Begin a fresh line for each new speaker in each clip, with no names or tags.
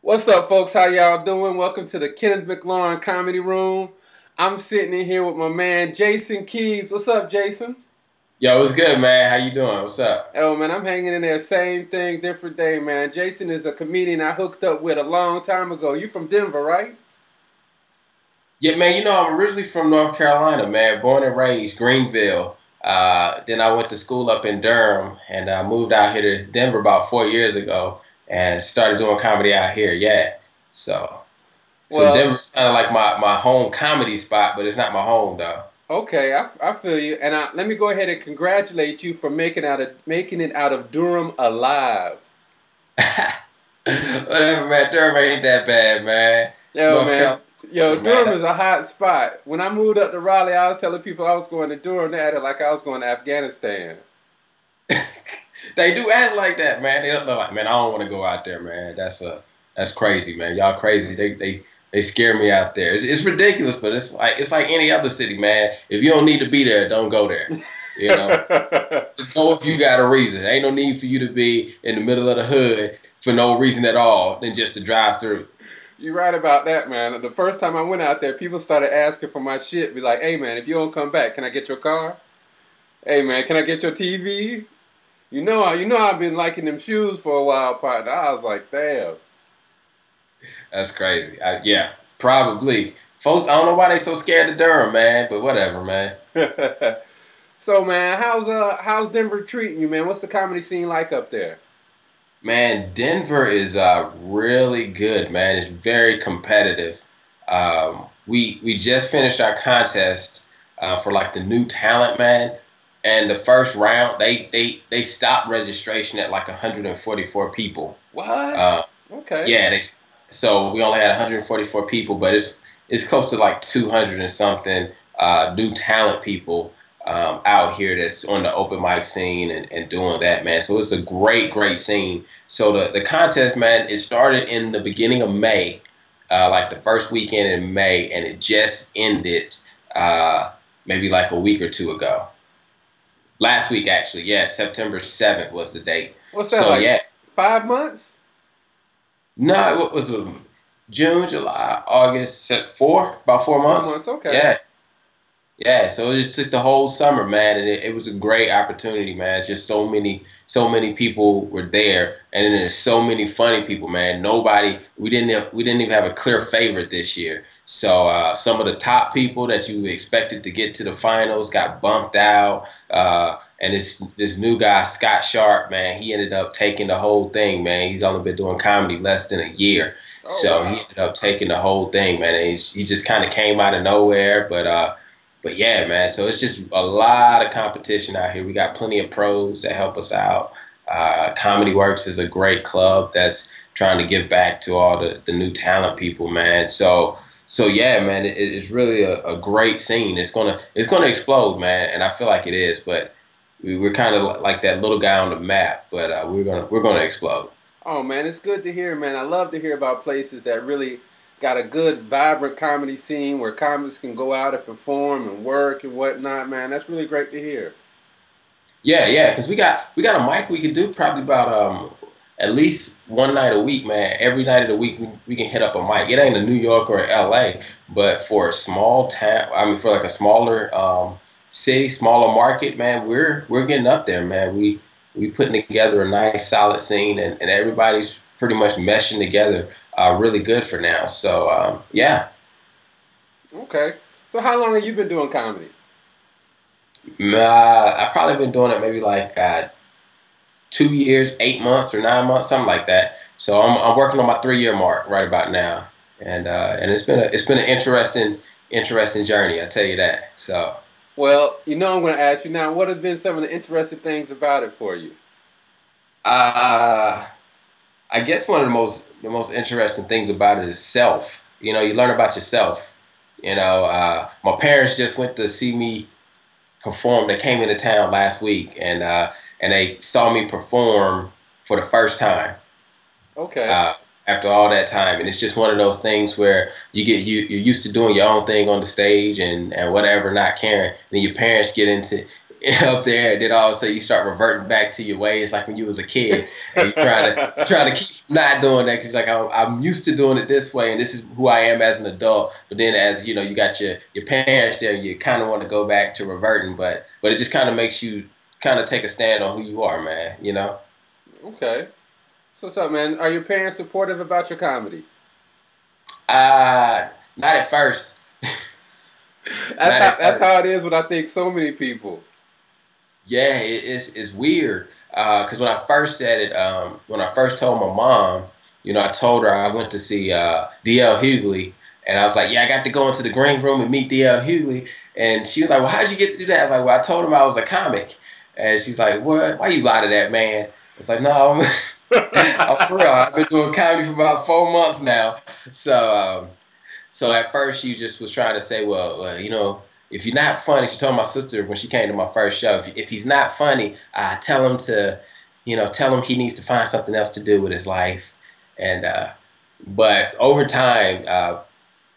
What's up, folks? How y'all doing? Welcome to the Kenneth McLaurin Comedy Room. I'm sitting in here with my man, Jason Keys. What's up, Jason?
Yo, what's good, man? How you doing? What's up?
Oh, man, I'm hanging in there. Same thing, different day, man. Jason is a comedian I hooked up with a long time ago. You from Denver, right?
Yeah, man, I'm originally from North Carolina, man. Born and raised, Greenville. Then I went to school up in Durham, and I moved out here to Denver about 4 years ago and started doing comedy out here. Yeah. So so
Well,
Denver's kind of like my home comedy spot, but it's not my home, though.
okay, I feel you. And let me go ahead and congratulate you for making it out of Durham alive.
Whatever, man. Durham ain't that bad, man.
Yo,
North
man.
Carolina's
Yo,
fun, man.
Durham is a hot spot. When I moved up to Raleigh, I was telling people I was going to Durham. They acted like I was going to Afghanistan.
They do act like that, man. They're like, man, I don't want to go out there, man. That's crazy, man. Y'all crazy. They scare me out there. It's ridiculous, but it's like any other city, man. If you don't need to be there, don't go there. You know, just go if you got a reason. Ain't no need for you to be in the middle of the hood for no reason at all than just to drive through.
You're right about that, man. The first time I went out there, people started asking for my shit. Be like, hey, man, if you don't come back, can I get your car? Hey, man, can I get your TV? You know, I've been liking them shoes for a while, partner. I was like, damn.
That's crazy. Yeah, probably. Folks, I don't know why they so scared of Durham, man. But whatever, man.
So, man, how's Denver treating you, man? What's the comedy scene like up there?
Man, Denver is really good, man. It's very competitive. We just finished our contest for like the new talent, man. And the first round, they stopped registration at like 144 people.
What?
Uh,
Okay.
yeah, so we only had 144 people, but it's close to like 200 and something new talent people out here that's on the open mic scene and doing that, man. So it's a great scene. So the contest, man, it started in the beginning of May, like the first weekend in May, and it just ended maybe like a week or two ago. Last week, actually, yeah, September 7th was the date.
What's that
So
like?
yeah,
5 months?
no, it was June, July, August, about 4 months.
4 months. Okay.
Yeah, yeah, so it just took the whole summer, man, and it was a great opportunity, man. Just so many people were there, and then there's so many funny people, man. We didn't even have a clear favorite this year. So some of the top people that you expected to get to the finals got bumped out, and this new guy Scott Sharp, man, he ended up taking the whole thing, man. He's only been doing comedy less than a year,
Oh,
so he
wow.
ended up taking the whole thing, man. And he just kind of came out of nowhere, but yeah, man. So it's just a lot of competition out here. We got plenty of pros that help us out. Comedy Works is a great club that's trying to give back to all the new talent people, man. So yeah, man. It's really a great scene. It's gonna explode, man. And I feel like it is. But we're kind of like that little guy on the map. But we're gonna explode.
Oh, man, it's good to hear, man. I love to hear about places that really got a good, vibrant comedy scene where comics can go out and perform and work and whatnot, man. That's really great to hear.
Yeah, yeah, because we got a mic we could do probably about at least one night a week, man. Every night of the week we can hit up a mic. It ain't in New York or LA, but for a small town, I mean for like a smaller city, smaller market, man, we're getting up there, man. We putting together a nice solid scene and everybody's pretty much meshing together really good for now. So yeah.
Okay. So, how long have you been doing comedy?
I've probably been doing it maybe like 2 years, 8 months, or 9 months, something like that. So I'm working on my 3 year mark right about now, and it's been an interesting journey. I tell you that. So
Well, I'm going to ask you now, what have been some of the interesting things about it for you?
uh, I guess one of the most interesting things about it is self. You learn about yourself. My parents just went to see me perform. They came into town last week, and they saw me perform for the first time.
Okay.
uh, After all that time. And it's just one of those things where you're used to doing your own thing on the stage and whatever, not caring. Then your parents get into up there, and then all of a sudden you start reverting back to your ways like when you was a kid, and you trying to keep not doing that because like I'm used to doing it this way, and this is who I am as an adult. But then as you know, you got your parents there, you kind of want to go back to reverting, but it just kind of makes you kind of take a stand on who you are, man. You know.
Okay. So what's up, man? Are your parents supportive about your comedy?
Not at first.
That's how it is with I think so many people.
Yeah, it's weird. Because when I first said it, when I first told my mom, you know, I told her I went to see D.L. Hughley, and I was like, yeah, I got to go into the green room and meet D.L. Hughley, and she was like, well, how'd you get to do that? I was like, well, I told him I was a comic, and she's like, what? Why you lie to that man? I was like, no, I'm for real. I've been doing comedy for about 4 months now, so. So at first she just was trying to say, well, you know, if you're not funny, she told my sister when she came to my first show, if he's not funny, tell him to, you know, tell him he needs to find something else to do with his life. And but over time,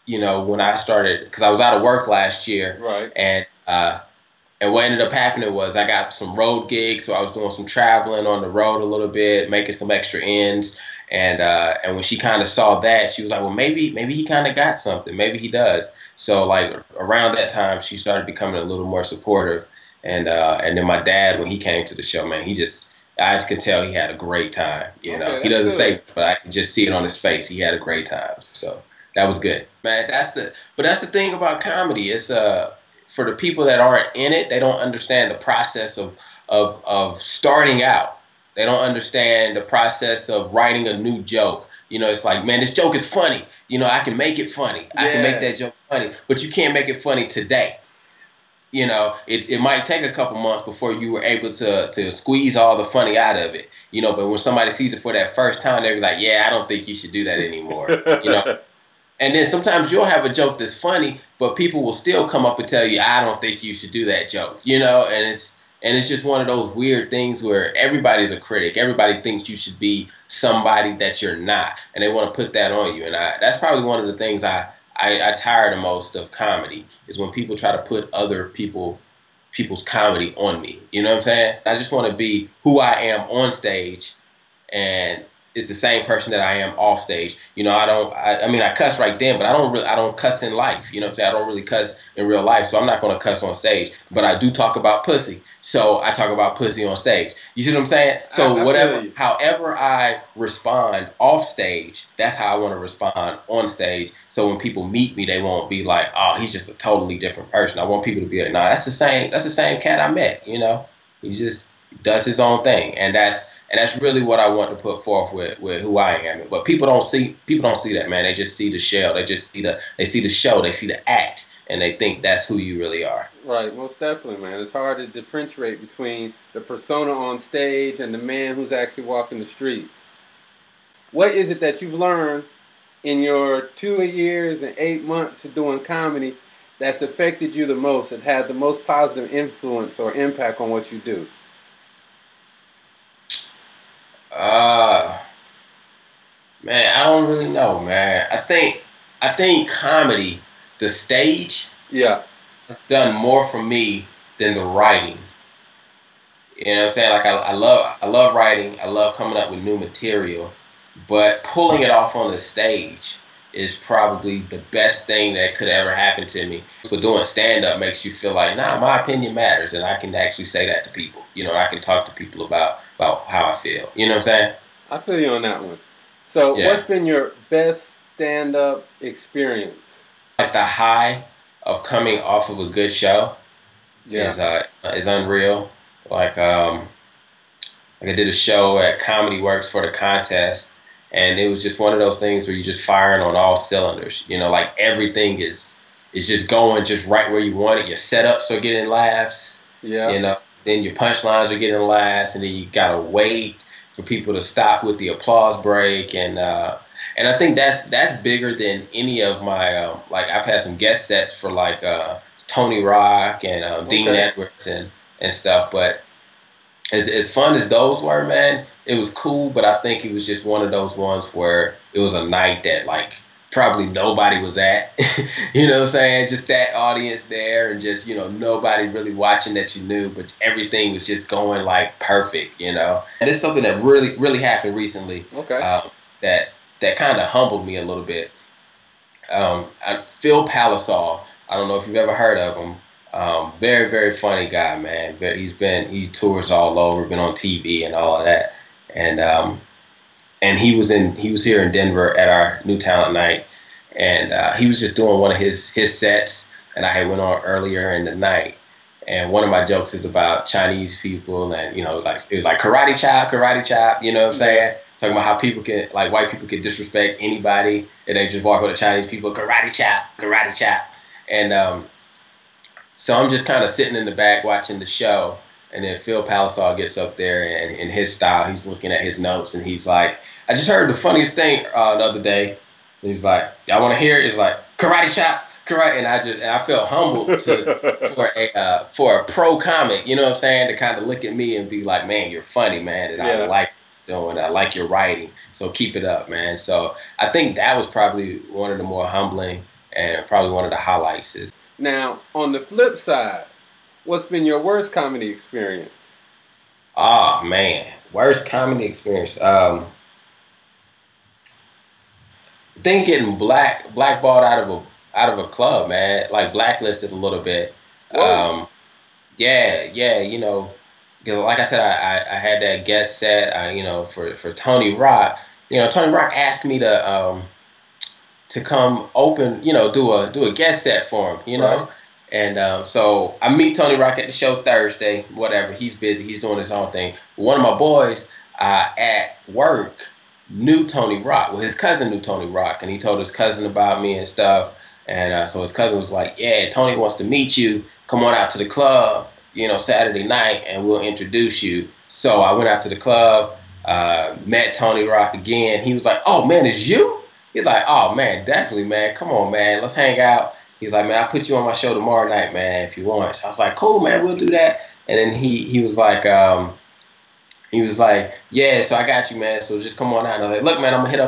you know, when I started, because I was out of work last year,
right,
and what ended up happening was I got some road gigs, so I was doing some traveling on the road a little bit, making some extra ends. And when she kind of saw that, she was like, well, maybe he kind of got something. Maybe he does. So like around that time, she started becoming a little more supportive. And then my dad, when he came to the show, man, I just could tell he had a great time. You know, he doesn't say, but I can just see it on his face. He had a great time. So that was good, man. But that's the thing about comedy. It's for the people that aren't in it, they don't understand the process of starting out. They don't understand the process of writing a new joke. You know, it's like, man, this joke is funny. You know, I can make it funny. Yeah. I can make that joke funny, but you can't make it funny today. You know, it might take a couple months before you were able to squeeze all the funny out of it. You know, but when somebody sees it for that first time, they'll be like, yeah, I don't think you should do that anymore. You know, and then sometimes you'll have a joke that's funny, but people will still come up and tell you, I don't think you should do that joke. You know, and it's just one of those weird things where everybody's a critic. Everybody thinks you should be somebody that you're not, and they want to put that on you. And that's probably one of the things I tire the most of comedy is when people try to put other people's comedy on me. You know what I'm saying? I just want to be who I am on stage, and it's the same person that I am off stage. You know, I mean, I cuss right then, but I don't cuss in life. You know what I'm saying? I don't really cuss in real life, so I'm not going to cuss on stage. But I do talk about pussy, so I talk about pussy on stage. You see what I'm saying? So however I respond off stage, that's how I want to respond on stage. So when people meet me, they won't be like, oh, he's just a totally different person. I want people to be like, nah, that's the same cat I met. You know, he just does his own thing, and that's really what I want to put forth with who I am. But people don't see that, man. They just see the shell. They see the show. They see the act, and they think that's who you really are.
Right, most definitely, man. It's hard to differentiate between the persona on stage and the man who's actually walking the streets. What is it that you've learned in your 2 years and 8 months of doing comedy that's affected you the most, that had the most positive influence or impact on what you do?
Man, I don't really know, man. I think comedy, the stage, has done more for me than the writing. You know what I'm saying? Like I love writing. I love coming up with new material, but pulling it off on the stage is probably the best thing that could ever happen to me. So doing stand-up makes you feel like, nah, my opinion matters, and I can actually say that to people. You know, I can talk to people about how I feel. You know what I'm saying?
I feel you on that one. So what's been your best stand-up experience?
Like the high of coming off of a good show is unreal. Like I did a show at Comedy Works for the contest, and it was just one of those things where you're just firing on all cylinders. You know, like everything is just going just right where you want it. Your setups are getting laughs. Yeah. You know, then your punchlines are getting laughs, and then you gotta wait for people to stop with the applause break, and I think that's bigger than any of my like I've had some guest sets for like Tony Rock and Dean Edwards and stuff, but as fun as those were, man, it was cool, but I think it was just one of those ones where it was a night that like probably nobody was at. You know what I'm saying? Just that audience there, and just, you know, nobody really watching that you knew, but everything was just going like perfect, you know. And it's something that really happened recently.
Okay.
That kind of humbled me a little bit. Phil Palisol. I don't know if you've ever heard of him. Very funny guy, man. He tours all over, been on TV and all of that, and he was here in Denver at our new talent night, and he was just doing one of his sets, and I had went on earlier in the night, and one of my jokes is about Chinese people, and you know, like it was like karate chop, you know what I'm saying? Talking about how people can, like white people can disrespect anybody, and they just walk with the Chinese people, karate chop, and so I'm just kind of sitting in the back watching the show, and then Phil Palisol gets up there, and in his style, he's looking at his notes, and he's like, I just heard the funniest thing the other day. And he's like, y'all want to hear it? It's like, karate chop, karate. And I felt humbled for a pro comic, you know what I'm saying, to kind of look at me and be like, man, you're funny, man, and I like what you're doing. I like your writing, so keep it up, man. So I think that was probably one of the more humbling and probably one of the highlights.
Now, on the flip side, what's been your worst comedy experience?
Oh man, worst comedy experience. Think getting blackballed out of a club, man. Like blacklisted a little bit. Yeah, you know, because like I said, I had that guest set, you know, for Tony Rock. You know, Tony Rock asked me to come open, you know, do a guest set for him, you know. Right. And so I meet Tony Rock at the show Thursday, whatever. He's busy. He's doing his own thing. One of my boys at work knew Tony Rock. Well, his cousin knew Tony Rock, and he told his cousin about me and stuff. And so his cousin was like, yeah, Tony wants to meet you. Come on out to the club, you know, Saturday night, and we'll introduce you. So I went out to the club, met Tony Rock again. He was like, oh, man, it's you? He's like, oh, man, definitely, man. Come on, man. Let's hang out. He's like, man, I'll put you on my show tomorrow night, man, if you want. So I was like, cool, man, we'll do that. And then he was like, yeah, so I got you, man. So just come on out. And I was like, look, man, I'm gonna hit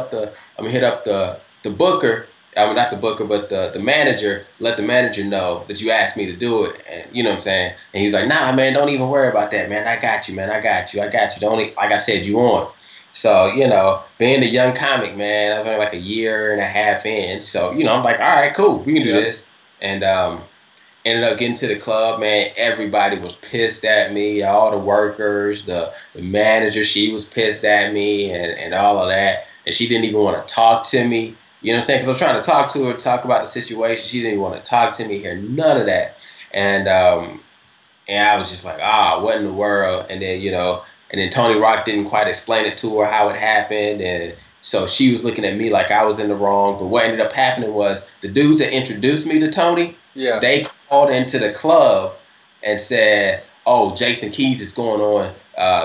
up the booker. I mean, not the booker, but the manager. Let the manager know that you asked me to do it, and you know what I'm saying. And he's like, nah, man, don't even worry about that, man. I got you, man. I got you. Don't, like I said, you on. So, you know, being a young comic, man, I was only like a year and a half in. So, you know, I'm like, all right, cool, we can do this. And ended up getting to the club, man. Everybody was pissed at me. All the workers, the manager, she was pissed at me and all of that. And she didn't even want to talk to me. You know what I'm saying? Because I'm trying to talk to her, talk about the situation. She didn't even want to talk to me, hear none of that. And I was just like, what in the world? And then, you know, and then Tony Rock didn't quite explain it to her how it happened. And so she was looking at me like I was in the wrong. But what ended up happening was the dudes that introduced me to Tony, they called into the club and said, oh, Jason Keys is going on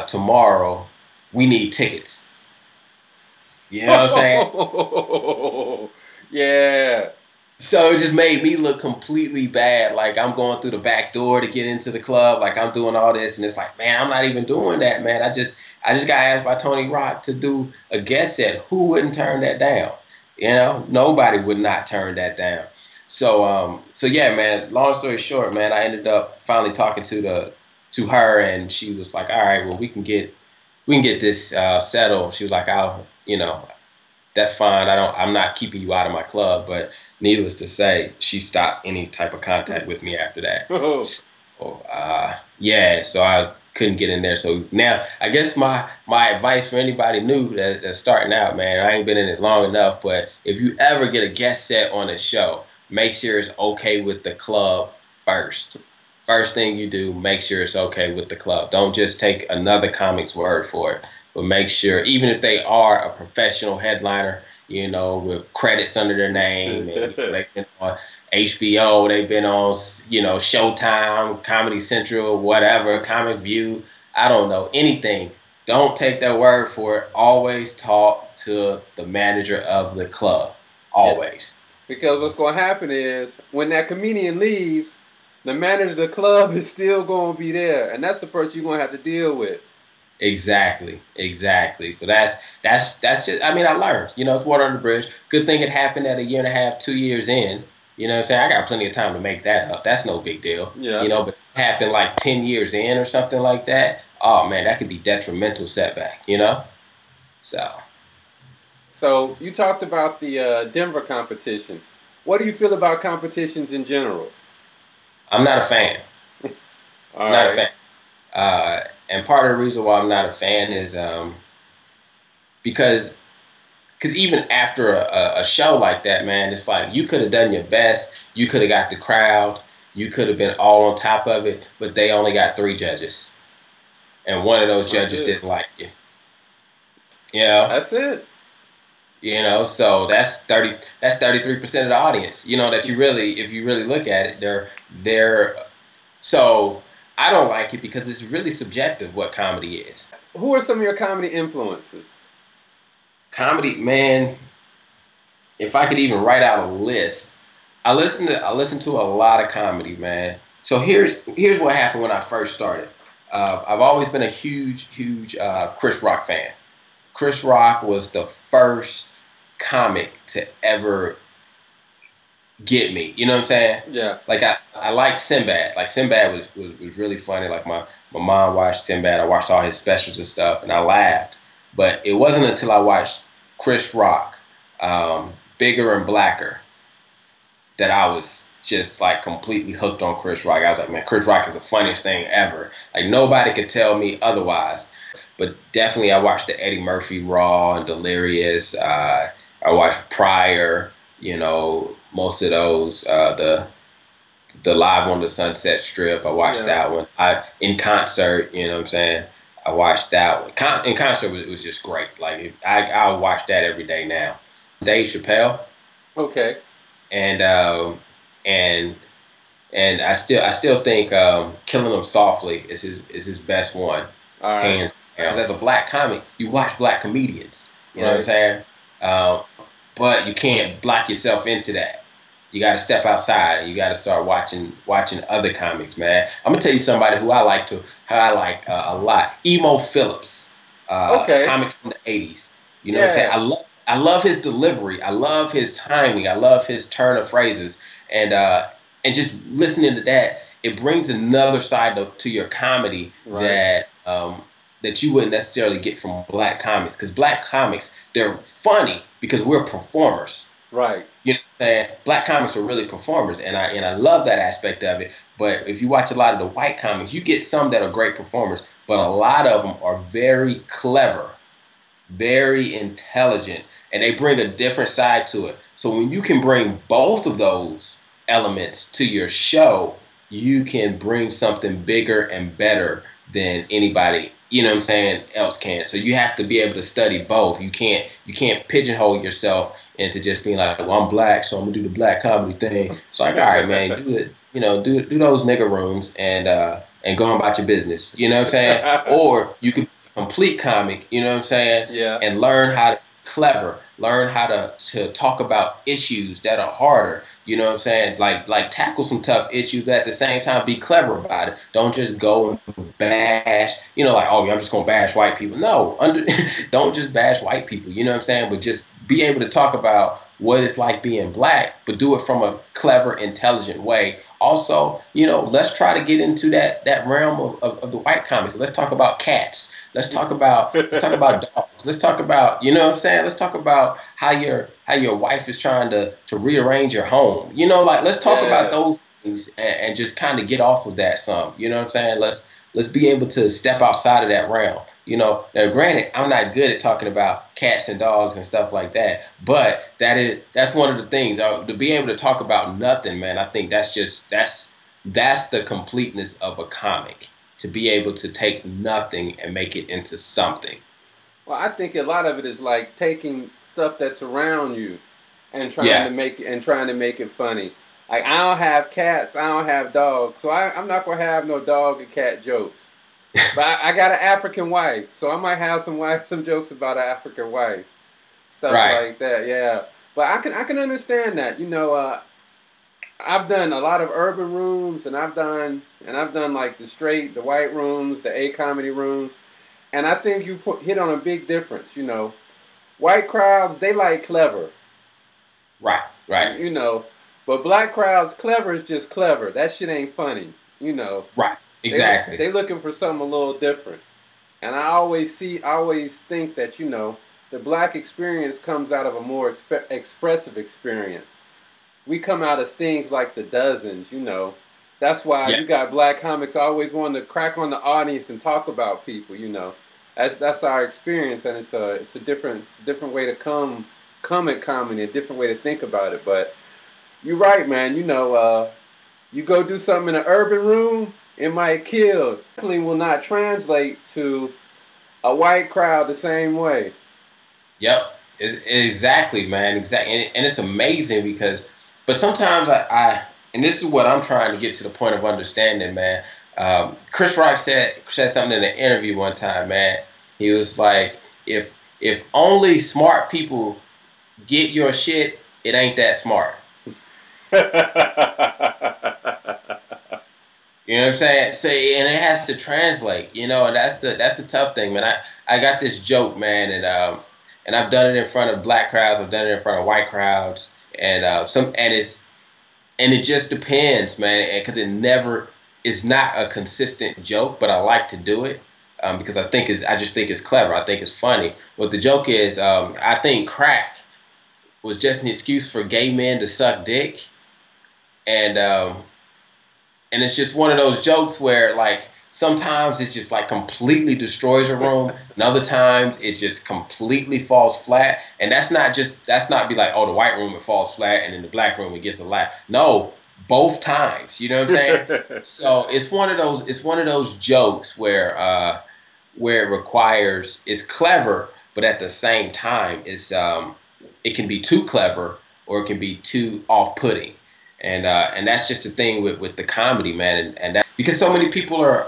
tomorrow. We need tickets. You know what I'm saying?
Yeah.
So it just made me look completely bad. Like I'm going through the back door to get into the club. Like I'm doing all this. And it's like, man, I'm not even doing that, man. I just got asked by Tony Rock to do a guest set. Who wouldn't turn that down? You know, nobody would not turn that down. So yeah, man, long story short, man, I ended up finally talking to her, and she was like, all right, well, we can get this settled. She was like, you know, that's fine. I'm not keeping you out of my club, but needless to say, she stopped any type of contact with me after that. So, so I couldn't get in there. So now I guess my advice for anybody new that's starting out, man, I ain't been in it long enough, but if you ever get a guest set on a show, make sure it's okay with the club first. First thing you do, make sure it's okay with the club. Don't just take another comic's word for it, but make sure, even if they are a professional headliner, you know, with credits under their name, and they've been on HBO, they've been on, you know, Showtime, Comedy Central, whatever, Comic View, I don't know, anything. Don't take their word for it. Always talk to the manager of the club. Always.
Because what's going to happen is when that comedian leaves, the manager of the club is still going to be there. And that's the person you're going to have to deal with.
Exactly, exactly. So that's just. I mean, I learned. You know, it's water under the bridge. Good thing it happened at a year and a half, 2 years in. You know what I'm saying? I got plenty of time to make that up. That's no big deal.
Yeah.
You know, but it happened like 10 years in or something like that. Oh man, that could be detrimental setback. You know. So
So you talked about the Denver competition. What do you feel about competitions in general?
I'm not a fan.
All
Not a
right.
fan. And part of the reason why I'm not a fan is because even after a show like that, man, it's like you could have done your best. You could have got the crowd. You could have been all on top of it, but they only got 3 judges, and one of those
That's
judges
it.
didn't like you. You know,
That's it.
so that's 30. That's 33% of the audience. You know that you really, if you really look at it, they're so. I don't like it because it's really subjective what comedy is.
Who are some of your comedy influences?
Comedy, man. If I could even write out a list, I listen to a lot of comedy, man. So here's what happened when I first started. I've always been a huge Chris Rock fan. Chris Rock was the first comic to ever get me. You know what I'm saying?
Yeah.
Like I liked Sinbad. Like Sinbad was really funny. Like my mom watched Sinbad. I watched all his specials and stuff, and I laughed. But it wasn't until I watched Chris Rock, Bigger and Blacker, that I was just like completely hooked on Chris Rock. I was like, man, Chris Rock is the funniest thing ever. Like nobody could tell me otherwise. But definitely, I watched the Eddie Murphy Raw and Delirious. I watched Pryor. You know, most of those. The Live on the Sunset Strip. I watched
Yeah.
that one. I in concert. You know what I'm saying? I watched that one. In concert, it was just great. Like I'll watch that every day now. Dave Chappelle
Okay.
and and I still think Killing Them Softly is his best one,
All right.
hands down. As a black comic, you watch black comedians. You know what I'm
Right.
saying? Uh, but you can't block yourself into that. You got to step outside and you got to start watching other comics, man. I'm gonna tell you somebody who I like a lot. Emo Phillips,
Okay.
comics from the '80s. You know what I'm saying?
Yeah.
I love his delivery. I love his timing. I love his turn of phrases. And just listening to that, it brings another side to your comedy
Right.
that you wouldn't necessarily get from black comics. Because black comics, they're funny because we're performers.
Right.
You know what I'm saying? Black comics are really performers, and I love that aspect of it. But if you watch a lot of the white comics, you get some that are great performers, but a lot of them are very clever, very intelligent, and they bring a different side to it. So when you can bring both of those elements to your show, you can bring something bigger and better than anybody, you know what I'm saying, else can. So you have to be able to study both. You can't pigeonhole yourself into just being like, well, I'm black, so I'm gonna do the black comedy thing. It's like, all right, man, do it, do those nigga rooms and go on about your business. You know what I'm saying? Or you could complete comic, you know what I'm saying,
Yeah.
and learn how to be clever, learn how to talk about issues that are harder, you know what I'm saying, like tackle some tough issues, but at the same time be clever about it. Don't just go and bash, like, oh, I'm just gonna bash white people. No, don't just bash white people, you know what I'm saying, but just be able to talk about what it's like being black, but do it from a clever, intelligent way. Also, let's try to get into that realm of the white comics. Let's talk about cats. Let's talk about dogs. Let's talk about, you know what I'm saying? Let's talk about how your wife is trying to rearrange your home. Like let's talk about
Yeah.
those things and just kind of get off of that some. You know what I'm saying? Let's be able to step outside of that realm. Now granted, I'm not good at talking about cats and dogs and stuff like that, but that's one of the things. To be able to talk about nothing, man, I think that's the completeness of a comic. To be able to take nothing and make it into something.
Well, I think a lot of it is like taking stuff that's around you and trying to
Yeah.
make it funny. Like I don't have cats, I don't have dogs, so I'm not gonna have no dog and cat jokes. But I got an African wife, so I might have some jokes about an African wife, stuff
Right.
like that. Yeah, but I can understand that. I've done a lot of urban rooms, and I've done like the white rooms, the A comedy rooms, And I think hit on a big difference. White crowds, they like clever.
Right, right,
You know, but black crowds, clever is just clever. That shit ain't funny.
right.
They
Exactly.
they looking for something a little different. And I always think that the black experience comes out of a more expressive experience. We come out as things like the dozens. That's why
Yeah.
you got black comics always wanting to crack on the audience and talk about people. That's our experience, and it's a different way to come at comedy, a different way to think about it. But you're right, man. You go do something in an urban room, it might kill. Definitely will not translate to a white crowd the same way.
Yep. Exactly, man. Exactly. And it's amazing because, but sometimes and this is what I'm trying to get to the point of understanding, man. Chris Rock said something in an interview one time, man. He was like, if only smart people get your shit, it ain't that smart. You know what I'm saying? So, and it has to translate, and that's the tough thing, man. I got this joke, man, and I've done it in front of black crowds, I've done it in front of white crowds, and it just depends, man, because it's not a consistent joke, but I like to do it because I just think it's clever, I think it's funny. What the joke is, I think crack was just an excuse for gay men to suck dick, and and it's just one of those jokes where like sometimes it's just like completely destroys a room, and other times it just completely falls flat. And that's not be like, oh, the white room it falls flat and in the black room it gets a laugh. No, both times. You know what I'm saying? So it's one of those jokes where it requires, it's clever, but at the same time it can be too clever or it can be too off-putting. And that's just the thing with the comedy, man, and that because so many people are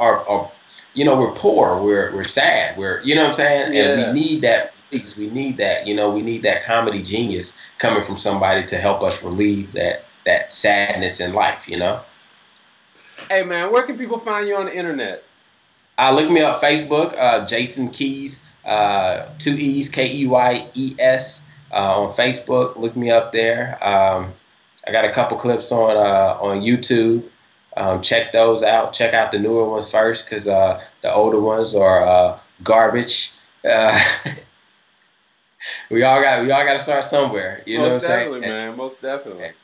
we're poor, we're sad, we're, you know what I'm saying, and we
Yeah.
need that we need that, we need that comedy genius coming from somebody to help us relieve that sadness in life.
Hey, man, where can people find you on the internet?
Look me up Facebook, Jason Keys, 2 E's, Keyes, on Facebook. Look me up there. I got a couple clips on YouTube. Check those out. Check out the newer ones first, because the older ones are garbage. Uh, we all got to start somewhere. You know what
Most
I'm saying?
definitely, man. Most definitely.